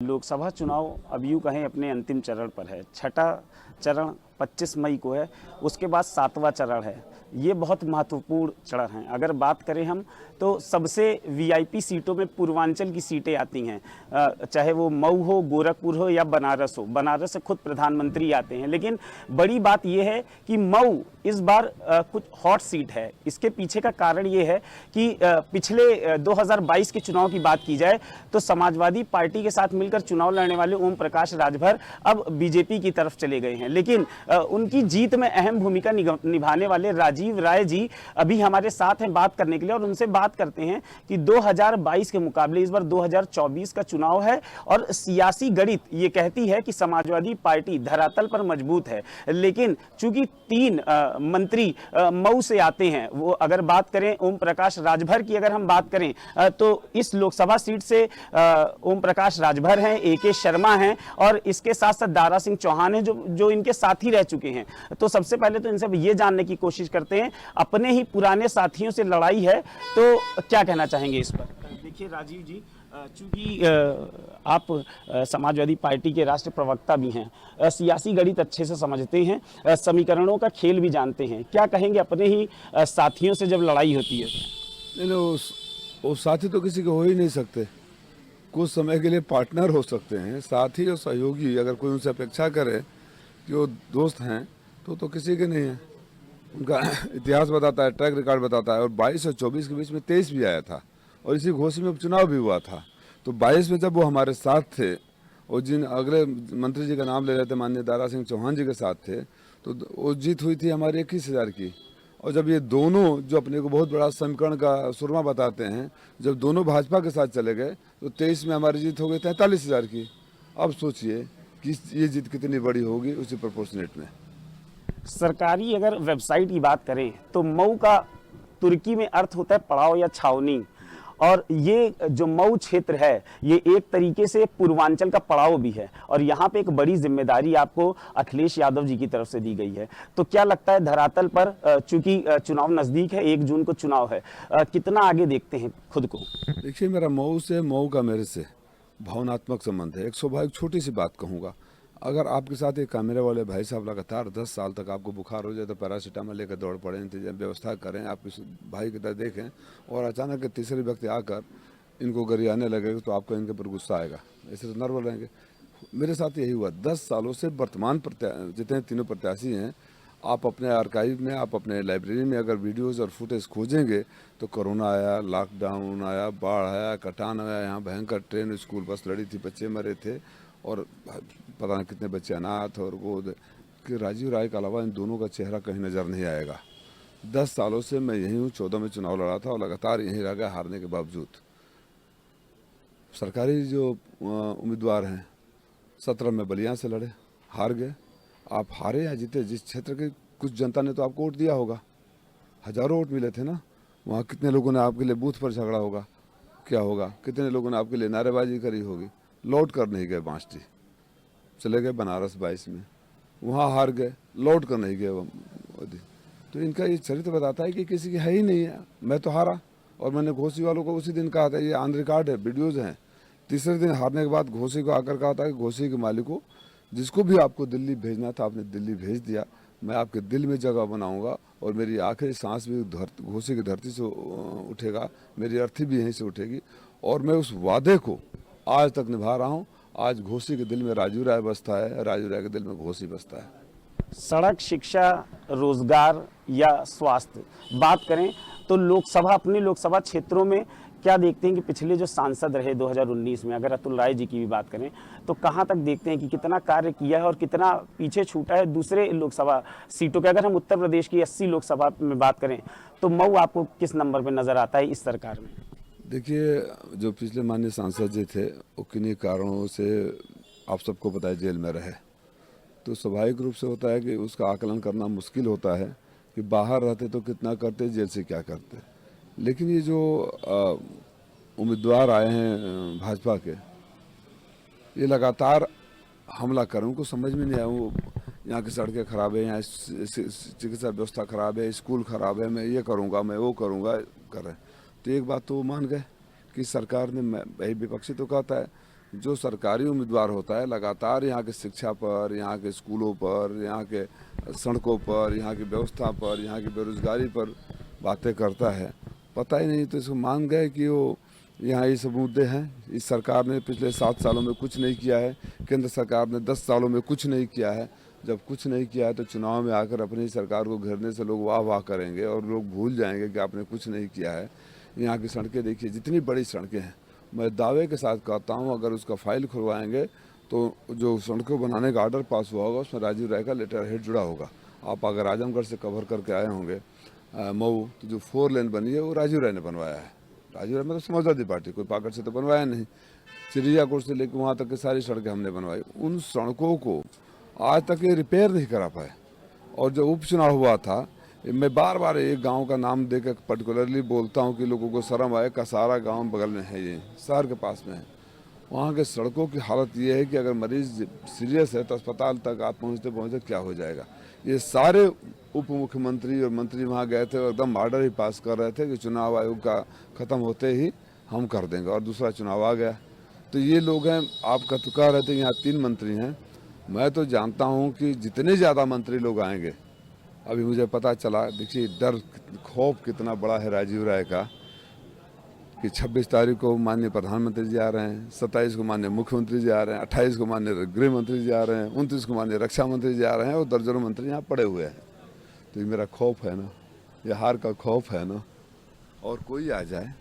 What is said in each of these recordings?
लोकसभा चुनाव अब यूँ कहें अपने अंतिम चरण पर है। छठा चरण 25 मई को है, उसके बाद 7वां चरण है। ये बहुत महत्वपूर्ण चरण है। अगर बात करें हम तो सबसे वीआईपी सीटों में पूर्वांचल की सीटें आती हैं, चाहे वो मऊ हो, गोरखपुर हो या बनारस हो। बनारस से खुद प्रधानमंत्री आते हैं। लेकिन बड़ी बात यह है कि मऊ इस बार कुछ हॉट सीट है। इसके पीछे का कारण ये है कि पिछले 2022 के चुनाव की बात की जाए तो समाजवादी पार्टी के साथ मिलकर चुनाव लड़ने वाले ओम प्रकाश राजभर अब बीजेपी की तरफ चले गए हैं। लेकिन उनकी जीत में अहम भूमिका निभाने वाले राजीव राय जी अभी हमारे साथ हैं बात करने के लिए, और उनसे बात करते हैं कि 2022 के मुकाबले इस बार 2024 का चुनाव है और सियासी गणित ये कहती है कि समाजवादी पार्टी धरातल पर मजबूत है। लेकिन चूंकि 3 मंत्री मऊ से आते हैं, वो अगर बात करें ओम प्रकाश राजभर की, अगर हम बात करें तो इस लोकसभा सीट से ओम प्रकाश राजभर हैं, AK शर्मा हैं और इसके साथ साथ दारा सिंह चौहान हैं जो इनके साथी रह चुके हैं। तो सबसे पहले तो इनसे ये जानने की कोशिश करते हैं, अपने ही पुराने साथियों से लड़ाई है तो क्या कहना चाहेंगे इस पर? देखिए राजीव जी, चूंकि आप समाजवादी पार्टी के राष्ट्रीय प्रवक्ता भी हैं, सियासी गणित अच्छे से समझते हैं, समीकरणों का खेल भी जानते हैं, क्या कहेंगे अपने ही साथियों से जब लड़ाई होती है? नहीं, वो साथी तो किसी के हो ही नहीं सकते। कुछ समय के लिए पार्टनर हो सकते हैं, साथी और सहयोगी अगर कोई उनसे अपेक्षा करे कि वो दोस्त हैं तो किसी के नहीं है। उनका इतिहास बताता है, ट्रैक रिकॉर्ड बताता है। और 22 और 24 के बीच में 23 भी आया था और इसी घोषी में चुनाव भी हुआ था। तो 22 में जब वो हमारे साथ थे और जिन अगले मंत्री जी का नाम ले रहे थे, माननीय दारा सिंह चौहान जी के साथ थे, तो वो जीत हुई थी हमारी 21,000 की। और जब ये दोनों जो अपने को बहुत बड़ा समीकरण का सुरमा बताते हैं, जब दोनों भाजपा के साथ चले गए तो 23 में हमारी जीत हो गई 43,000 की। अब सोचिए कि ये जीत कितनी बड़ी होगी उसी प्रोपोर्शनेट में। सरकारी अगर वेबसाइट की बात करें तो मऊ का तुर्की में अर्थ होता है पड़ाव या छावनी, और ये जो मऊ क्षेत्र है ये एक तरीके से पूर्वांचल का पड़ाव भी है और यहाँ पे एक बड़ी जिम्मेदारी आपको अखिलेश यादव जी की तरफ से दी गई है। तो क्या लगता है धरातल पर, चूंकि चुनाव नजदीक है, 1 जून को चुनाव है, कितना आगे देखते हैं खुद को? देखिए, मेरा मऊ से, मऊ का मेरे से भावनात्मक संबंध है। एक छोटी सी बात कहूँगा, अगर आपके साथ एक कैमरे वाले भाई साहब लगातार 10 साल तक आपको बुखार हो जाए तो पैरासीटामोल लेकर दौड़ पड़े, इंतजाम व्यवस्था करें, आप किसी भाई की तरह देखें, और अचानक तीसरे व्यक्ति आकर इनको गरियाने लगेगा तो आपको इनके पर गुस्सा आएगा, ऐसे तो नर्वस रहेंगे। मेरे साथ यही हुआ। 10 सालों से वर्तमान जितने तीनों प्रत्याशी हैं, आप अपने आर्काइव में, आप अपने लाइब्रेरी में अगर वीडियोज़ और फुटेज खोजेंगे तो कोरोना आया, लॉकडाउन आया, बाढ़ आया, कटान आया, यहाँ भयंकर ट्रेन स्कूल बस लड़ी थी, बच्चे मरे थे और पता नहीं कितने बच्चे अनाथ और गोद कि राजीव राय के अलावा इन दोनों का चेहरा कहीं नज़र नहीं आएगा। 10 सालों से मैं यहीं हूँ, 14 में चुनाव लड़ा था और लगातार यहीं रह गया हारने के बावजूद। सरकारी जो उम्मीदवार हैं 17 में बलिया से लड़े, हार गए। आप हारे या जीते, जिस क्षेत्र के कुछ जनता ने तो आपको वोट दिया होगा, हजारों वोट मिले थे ना। वहाँ कितने लोगों ने आपके लिए बूथ पर झगड़ा होगा, क्या होगा, कितने लोगों ने आपके लिए नारेबाजी करी होगी। लौट कर नहीं गए बांसटी, चले गए बनारस 22 में, वहाँ हार गए, लौट कर नहीं गए मोदी। तो इनका ये चरित्र बताता है कि किसी की है ही नहीं है। मैं तो हारा और मैंने घोसी वालों को उसी दिन कहा था, ये ऑन रिकॉर्ड है, वीडियोज़ हैं। तीसरे दिन हारने के बाद घोसी को आकर कहा था कि घोसी के मालिक को, जिसको भी आपको दिल्ली भेजना था आपने दिल्ली भेज दिया, मैं आपके दिल में जगह बनाऊंगा और मेरी आखिरी सांस भी घोसी की धरती से उठेगा, मेरी अर्थी भी यहीं से उठेगी। और मैं उस वादे को आज तक निभा रहा हूँ। आज घोसी के दिल में राजू राय बसता है, राजू राय के दिल में घोसी बसता है। सड़क, शिक्षा, रोजगार या स्वास्थ्य बात करें तो लोकसभा, अपने लोकसभा क्षेत्रों में क्या देखते हैं कि पिछले जो सांसद रहे 2019 में, अगर अतुल राय जी की भी बात करें तो कहां तक देखते हैं कि कितना कार्य किया है और कितना पीछे छूटा है दूसरे लोकसभा सीटों के? अगर हम उत्तर प्रदेश की 80 लोकसभा में बात करें तो मऊ आपको किस नंबर पर नजर आता है इस सरकार में? देखिए, जो पिछले माननीय सांसद जी थे वो किन्हीं कारणों से आप सबको पता है जेल में रहे, तो स्वाभाविक रूप से होता है कि उसका आकलन करना मुश्किल होता है कि बाहर रहते तो कितना करते, जेल से क्या करते। लेकिन ये जो उम्मीदवार आए हैं भाजपा के, ये लगातार हमला कर, उनको समझ में नहीं आया। वो यहाँ की सड़कें खराब है, यहाँ चिकित्सा व्यवस्था खराब है, स्कूल खराब है, मैं ये करूँगा, मैं वो करूँगा, कर रहे। तो एक बात तो वो मान गए कि सरकार ने, भाई विपक्षी तो कहता है जो सरकारी उम्मीदवार होता है लगातार यहाँ के शिक्षा पर, यहाँ के स्कूलों पर, यहाँ के सड़कों पर, यहाँ की व्यवस्था पर, यहाँ की बेरोजगारी पर बातें करता है। पता ही नहीं तो इसको मान गए कि वो यहाँ ये सब मुद्दे हैं। इस सरकार ने पिछले 7 सालों में कुछ नहीं किया है, केंद्र सरकार ने 10 सालों में कुछ नहीं किया है। जब कुछ नहीं किया है तो चुनाव में आकर अपनी सरकार को घेरने से लोग वाह वाह करेंगे और लोग भूल जाएंगे कि आपने कुछ नहीं किया है। यहाँ की सड़कें देखिए, जितनी बड़ी सड़कें हैं, मैं दावे के साथ कहता हूँ अगर उसका फाइल खुलवाएंगे तो जो सड़कों बनाने का ऑर्डर पास हुआ होगा उसमें राजीव राय का लेटर हेड जुड़ा होगा। आप अगर आजमगढ़ से कवर करके आए होंगे मऊ, तो जो 4 लेन बनी है वो राजीव राय ने बनवाया है। राजीव राय मतलब समाजवादी पार्टी, कोई पाकड़ से तो बनवाया नहीं। चिड़ियाकोट से लेकर वहाँ तक की सारी सड़कें हमने बनवाई। उन सड़कों को आज तक ये रिपेयर नहीं करा पाए। और जो उपचुनाव हुआ था, मैं बार बार एक गांव का नाम देकर पर्टिकुलरली बोलता हूं कि लोगों को शर्म आए। कसारा गांव बगल में है, ये शहर के पास में है। वहां के सड़कों की हालत ये है कि अगर मरीज सीरियस है तो अस्पताल तक आप पहुंचते पहुंचते क्या हो जाएगा। ये सारे उप मुख्यमंत्री और मंत्री वहां गए थे और एकदम ऑर्डर ही पास कर रहे थे कि चुनाव आयोग का ख़त्म होते ही हम कर देंगे, और दूसरा चुनाव आ गया। तो ये लोग हैं, आप कह रहे थे यहाँ 3 मंत्री हैं। मैं तो जानता हूँ कि जितने ज़्यादा मंत्री लोग आएंगे, अभी मुझे पता चला, देखिए डर खौफ कितना बड़ा है राजीव राय का कि 26 तारीख को माननीय प्रधानमंत्री जी आ रहे हैं, 27 को माननीय मुख्यमंत्री जी आ रहे हैं, 28 को माननीय गृह मंत्री जी आ रहे हैं, 29 को माननीय रक्षा मंत्री जी आ रहे हैं और दर्जनों मंत्री यहाँ पड़े हुए हैं। तो ये मेरा खौफ है ना, ये हार का खौफ है ना। और कोई आ जाए,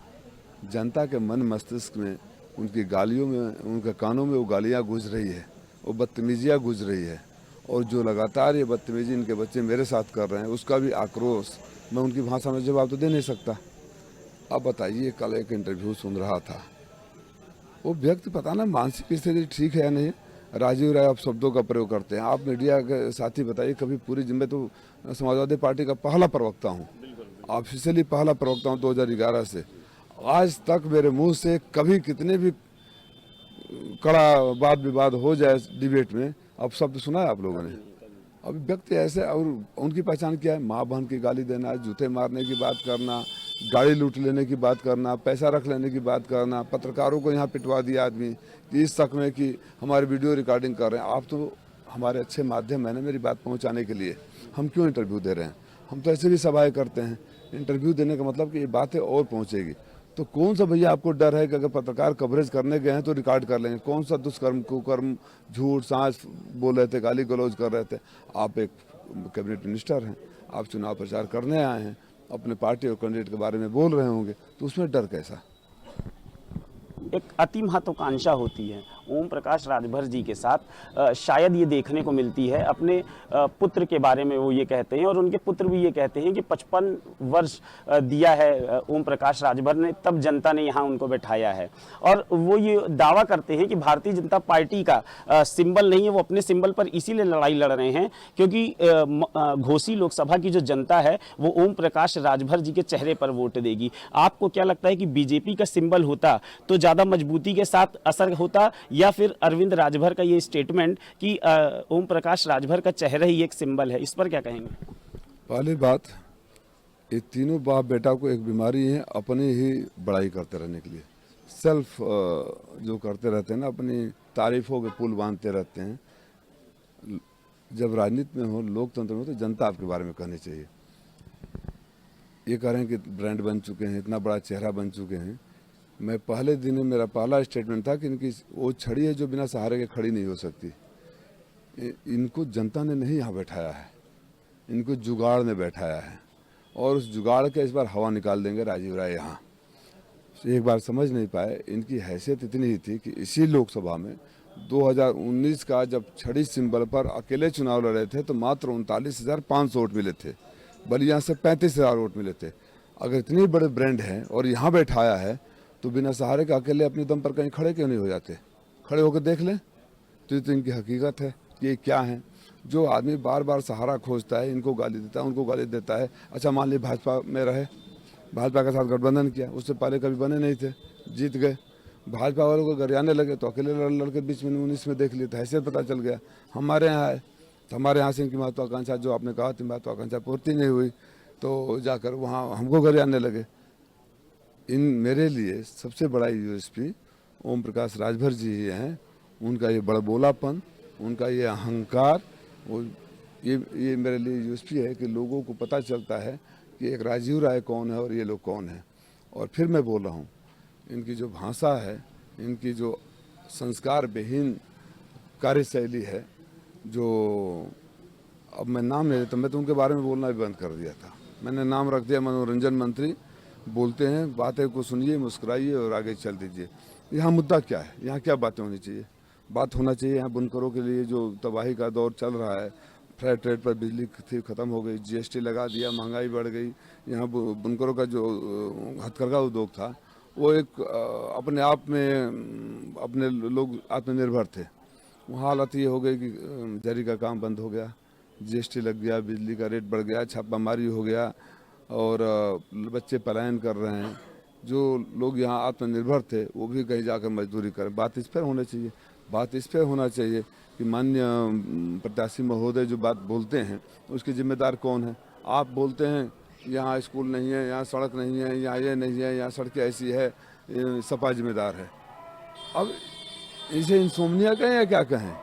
जनता के मन मस्तिष्क में उनकी गालियों में, उनके कानों में वो गालियाँ गूंज रही है, वो बदतमीजियाँ गूंज रही है। और जो लगातार ये बदतमीजी इनके बच्चे मेरे साथ कर रहे हैं उसका भी आक्रोश मैं उनकी भाषा में जवाब तो दे नहीं सकता। अब बताइए, कल एक इंटरव्यू सुन रहा था, वो व्यक्ति पता ना मानसिक स्थिति ठीक है या नहीं। राजीव राय आप शब्दों का प्रयोग करते हैं। आप मीडिया के साथी बताइए, कभी पूरी जिम्मे तो समाजवादी पार्टी का पहला प्रवक्ता हूँ, ऑफिशियली पहला प्रवक्ता हूँ 2011 से। आज तक मेरे मुँह से कभी कितने भी कड़ा वाद विवाद हो जाए डिबेट में, अब शब्द सुना है आप लोगों ने। अभी व्यक्ति ऐसे, और उनकी पहचान क्या है? माँ बहन की गाली देना, जूते मारने की बात करना, गाड़ी लूट लेने की बात करना, पैसा रख लेने की बात करना, पत्रकारों को यहाँ पिटवा दिया आदमी कि इस शक में कि हमारे वीडियो रिकॉर्डिंग कर रहे हैं। आप तो हमारे अच्छे माध्यम है ना मेरी बात पहुँचाने के लिए, हम क्यों इंटरव्यू दे रहे हैं? हम तो ऐसे भी सभाएँ करते हैं। इंटरव्यू देने का मतलब कि ये बातें और पहुँचेगी। तो कौन सा भैया आपको डर है कि अगर पत्रकार कवरेज करने गए हैं तो रिकॉर्ड कर लेंगे? कौन सा दुष्कर्म, कुकर्म, झूठ सांच बोल रहे थे, गाली गलौज कर रहे थे? आप एक कैबिनेट मिनिस्टर हैं, आप चुनाव प्रचार करने आए हैं, अपने पार्टी और कैंडिडेट के बारे में बोल रहे होंगे, तो उसमें डर कैसा? एक अति महत्वाकांक्षा होती है ओम प्रकाश राजभर जी के साथ, शायद ये देखने को मिलती है। अपने पुत्र के बारे में वो ये कहते हैं और उनके पुत्र भी ये कहते हैं कि 55 वर्ष दिया है ओम प्रकाश राजभर ने, तब जनता ने यहाँ उनको बैठाया है। और वो ये दावा करते हैं कि भारतीय जनता पार्टी का सिंबल नहीं है, वो अपने सिंबल पर इसीलिए लड़ाई लड़ रहे हैं क्योंकि घोसी लोकसभा की जो जनता है वो ओम प्रकाश राजभर जी के चेहरे पर वोट देगी। आपको क्या लगता है कि बीजेपी का सिंबल होता तो ज़्यादा मजबूती के साथ असर होता, या फिर अरविंद राजभर का ये स्टेटमेंट कि ओम प्रकाश राजभर का चेहरा ही एक सिंबल है, इस पर क्या कहेंगे? पहली बात, ये तीनों बाप बेटा को एक बीमारी है अपनी ही बड़ाई करते रहने के लिए। सेल्फ जो करते रहते हैं ना, अपनी तारीफों के पुल बांधते रहते हैं। जब राजनीति में हो, लोकतंत्र में, तो जनता आपके बारे में कहनी चाहिए। ये कह रहे हैं कि ब्रांड बन चुके हैं, इतना बड़ा चेहरा बन चुके हैं। मैं पहले दिन मेरा पहला स्टेटमेंट था कि इनकी वो छड़ी है जो बिना सहारे के खड़ी नहीं हो सकती। इनको जनता ने नहीं यहाँ बैठाया है, इनको जुगाड़ ने बैठाया है, और उस जुगाड़ के इस बार हवा निकाल देंगे राजीव राय यहाँ। एक बार समझ नहीं पाए, इनकी हैसियत इतनी ही थी कि इसी लोकसभा में 2019 का जब छड़ी सिंबल पर अकेले चुनाव लड़े थे तो मात्र 39,500 वोट मिले थे, बलिया से 35,000 वोट मिले थे। अगर इतनी बड़े ब्रांड हैं और यहाँ बैठाया है तो बिना सहारे के अकेले अपने दम पर कहीं खड़े क्यों नहीं हो जाते? खड़े होकर देख लें। तो ये तो इनकी हकीकत है। ये क्या है? जो आदमी बार बार सहारा खोजता है, इनको गाली देता है, उनको गाली देता है। अच्छा, मान ली भाजपा में रहे, भाजपा के साथ गठबंधन किया, उससे पहले कभी बने नहीं थे, जीत गए। भाजपा वालों को गरियाने लगे तो अकेले लड़के बीच में 19 में देख लिए तो हैसियत पता चल गया। हमारे यहाँ है तो हमारे यहाँ से इनकी महत्वाकांक्षा, जो आपने कहा थी महत्वाकांक्षा पूर्ति नहीं हुई, तो जाकर वहाँ हमको गरियाने लगे। इन मेरे लिए सबसे बड़ा यूएसपी ओम प्रकाश राजभर जी ही हैं। उनका ये बड़बोलापन, उनका ये अहंकार, वो ये मेरे लिए यूएसपी है कि लोगों को पता चलता है कि एक राजीव राय कौन है और ये लोग कौन हैं। और फिर मैं बोल रहा हूँ, इनकी जो भाषा है, इनकी जो संस्कार विहीन कार्यशैली है, जो अब मैं नाम नहीं लेता, मैं तो उनके बारे में बोलना भी बंद कर दिया था। मैंने नाम रख दिया मनोरंजन मंत्री। बोलते हैं, बातें को सुनिए, मुस्कुराइए और आगे चल दीजिए। यहाँ मुद्दा क्या है, यहाँ क्या बातें होनी चाहिए? बात होना चाहिए यहाँ बुनकरों के लिए जो तबाही का दौर चल रहा है। फ्लैट रेट पर बिजली थी, ख़त्म हो गई, जीएसटी लगा दिया, महंगाई बढ़ गई। यहाँ बुनकरों का जो हथकरघा उद्योग था वो एक अपने आप में अपने लोग आत्मनिर्भर थे। वहाँ हालत ये हो गई कि जरी का काम बंद हो गया, जीएसटी लग गया, बिजली का रेट बढ़ गया, छापामारी हो गया और बच्चे पलायन कर रहे हैं। जो लोग यहाँ आत्मनिर्भर थे वो भी कहीं जाकर मजदूरी करें। बात इस पर होना चाहिए, बात इस पर होना चाहिए कि माननीय प्रत्याशी महोदय जो बात बोलते हैं उसके जिम्मेदार कौन है? आप बोलते हैं यहाँ स्कूल नहीं है, यहाँ सड़क नहीं है, यहाँ ये नहीं है, यहाँ सड़कें ऐसी है, सपा जिम्मेदार है। अब इसे इंसोमनिया कहें या क्या कहें?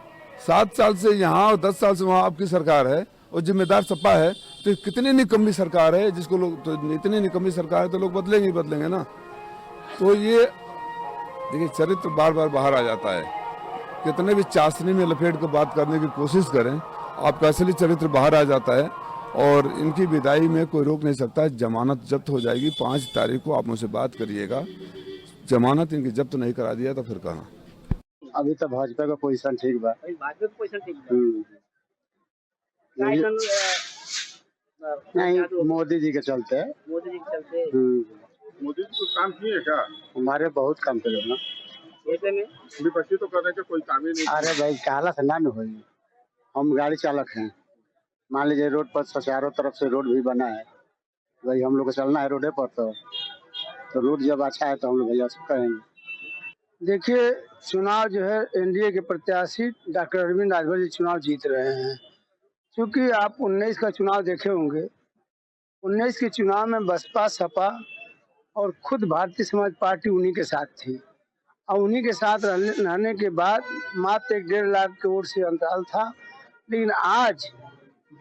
7 साल से यहाँ और 10 साल से वहाँ आपकी सरकार है और जिम्मेदार सपा है, तो कितनी निकम्मी सरकार है जिसको लोग, तो इतनी निकम्मी सरकार है तो लोग बदलेंगे ही बदलेंगे ना। तो ये देखिए, चरित्र बार बार बाहर आ जाता है। कितने भी चाशनी में लपेट कर बात करने की कोशिश करें, आपका असली चरित्र बाहर आ जाता है और इनकी विदाई में कोई रोक नहीं सकता। जमानत जब्त हो जाएगी 5 तारीख को, आप मुझसे बात करिएगा। जमानत इनकी जब्त नहीं करा दिया तो फिर कहाँ? अभी तो भाजपा का पोजीशन ठीक बा। भाजपा की पोजीशन ठीक है। नहीं, मोदी जी के चलते। मोदी जी के चलते। मोदी जी कुछ काम किए क्या? हमारे बहुत काम करे ना। ऐसे में विपक्षी तो कर रहे हैं कि कोई काम ही नहीं। अरे भाई, काला से ना हो। हम गाड़ी चालक हैं, मान लीजिए रोड पर चारों तरफ से रोड भी बना है, भाई हम लोग को चलना है रोडे पर, तो रोड जब अच्छा है तो हम लोग भैया सब करेंगे। देखिए, चुनाव जो है, एनडीए के प्रत्याशी डॉक्टर अरविंद राजभर जी चुनाव जीत रहे हैं। क्योंकि आप 19 का चुनाव देखे होंगे, 19 के चुनाव में बसपा, सपा और खुद भारतीय समाज पार्टी उन्हीं के साथ थी। और उन्हीं के साथ रहने के बाद मात्र 1.5 लाख के वोट से अंतराल था। लेकिन आज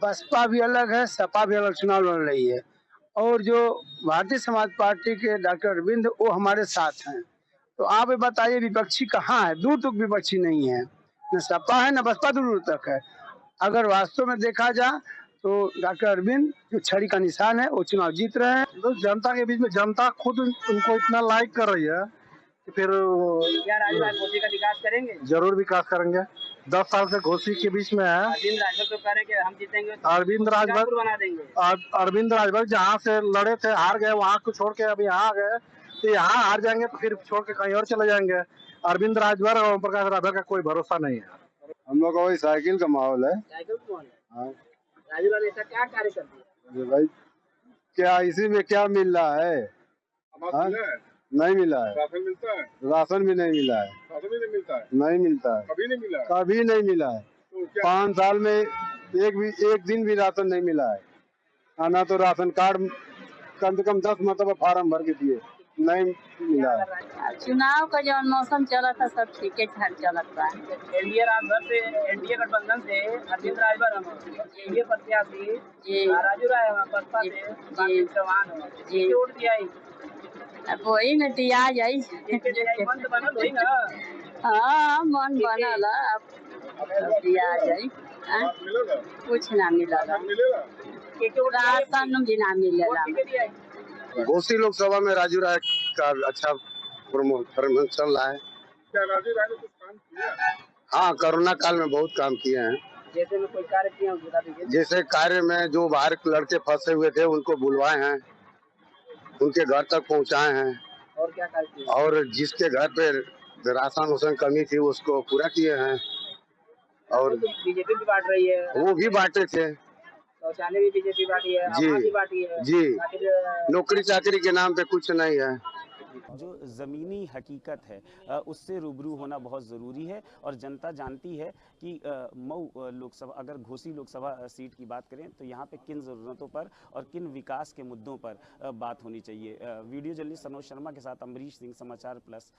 बसपा भी अलग है, सपा भी अलग चुनाव लड़ रही है। और जो भारतीय समाज पार्टी के डॉक्टर अरविंद, वो हमारे साथ हैं। तो आप ये बताइए, विपक्षी कहाँ है? दूर तक विपक्षी नहीं है, न सपा है न बसपा दूर दूर तक है। अगर वास्तव में देखा जाए तो डॉक्टर अरविंद जो छड़ी का निशान है, वो चुनाव जीत रहे हैं। तो जनता के बीच में जनता खुद उनको इतना लाइक कर रही है कि फिर क्या राजभर घोसी का विकास करेंगे? जरूर विकास करेंगे। 10 साल से घोसी के बीच में है। अरविंद राजभर तो कह रहे कि हम जीतेंगे, अरविंद राजभर बना देंगे। अरविंद राजभर जहाँ से लड़े थे, हार गए, वहाँ को छोड़ के अभी यहाँ आ गए। तो यहाँ हार जाएंगे तो फिर छोड़ के कहीं और चले जाएंगे। अरविंद राजभर और ओम प्रकाश राजभर का कोई भरोसा नहीं है। हम लोग का वही साइकिल का माहौल है। साइकिल कौन है? हाँ। राजभर ने ऐसा क्या कार्य कर दिया? भाई, क्या इसी में क्या मिल रहा है? आवास मिला है? नहीं मिला है। राशन मिलता है? राशन भी नहीं मिला है। राशन भी नहीं मिलता है? नहीं मिलता है, कभी नहीं मिला है? कभी नहीं मिला है। तो क्या 5 साल में एक दिन भी राशन नहीं मिला है। ना तो राशन कार्ड कम से कम 10 मतलब फार्म भर के दिए, नहीं मिला है। चुनाव का जो मौसम चला था सब ठीक ठाक चलत बा। एनडीए राजभर से, एनडीए गठबंधन से अरविंद राजभर हम एनडीए प्रत्याशी जी राजू राय बसपा से बाकी चौहान जी वोट दिया ही। अब वही न दिया जाई। मन तो बनल होई ना। हाँ, मन बनल है, अब दिया जाई। हाँ, आवास मिलेगा? कुछ ना मिलल, राशन मिलेगा? राशन भी ना मिलेला। घोसी लोकसभा में राजू राय का अच्छा प्रमोशन चल रहा है। क्या राजू राय ने कुछ काम किया? हाँ, कोरोना काल में बहुत काम किए हैं। जैसे में कोई कार्य किया बता दीजिए। जैसे कार्य में जो बाहर के लड़के फंसे हुए थे उनको बुलवाए हैं, उनके घर तक पहुंचाए हैं। और क्या कार्य किया? और जिसके घर पे राशन वासन कमी थी उसको पूरा किए हैं। और बीजेपी भी बांट रही है, वो भी बांटे थे शौचालय भी बीजेपी बांटी है, जी। आवास भी बांटी है जी। आखिर नौकरी चाकरी के नाम पे कुछ नहीं है। जो ज़मीनी हकीकत है उससे रूबरू होना बहुत ज़रूरी है। और जनता जानती है कि मऊ लोकसभा, अगर घोसी लोकसभा सीट की बात करें तो यहाँ पे किन ज़रूरतों पर और किन विकास के मुद्दों पर बात होनी चाहिए। वीडियो जर्नलिस्ट सनोज शर्मा के साथ अमरीश सिंह, समाचार प्लस।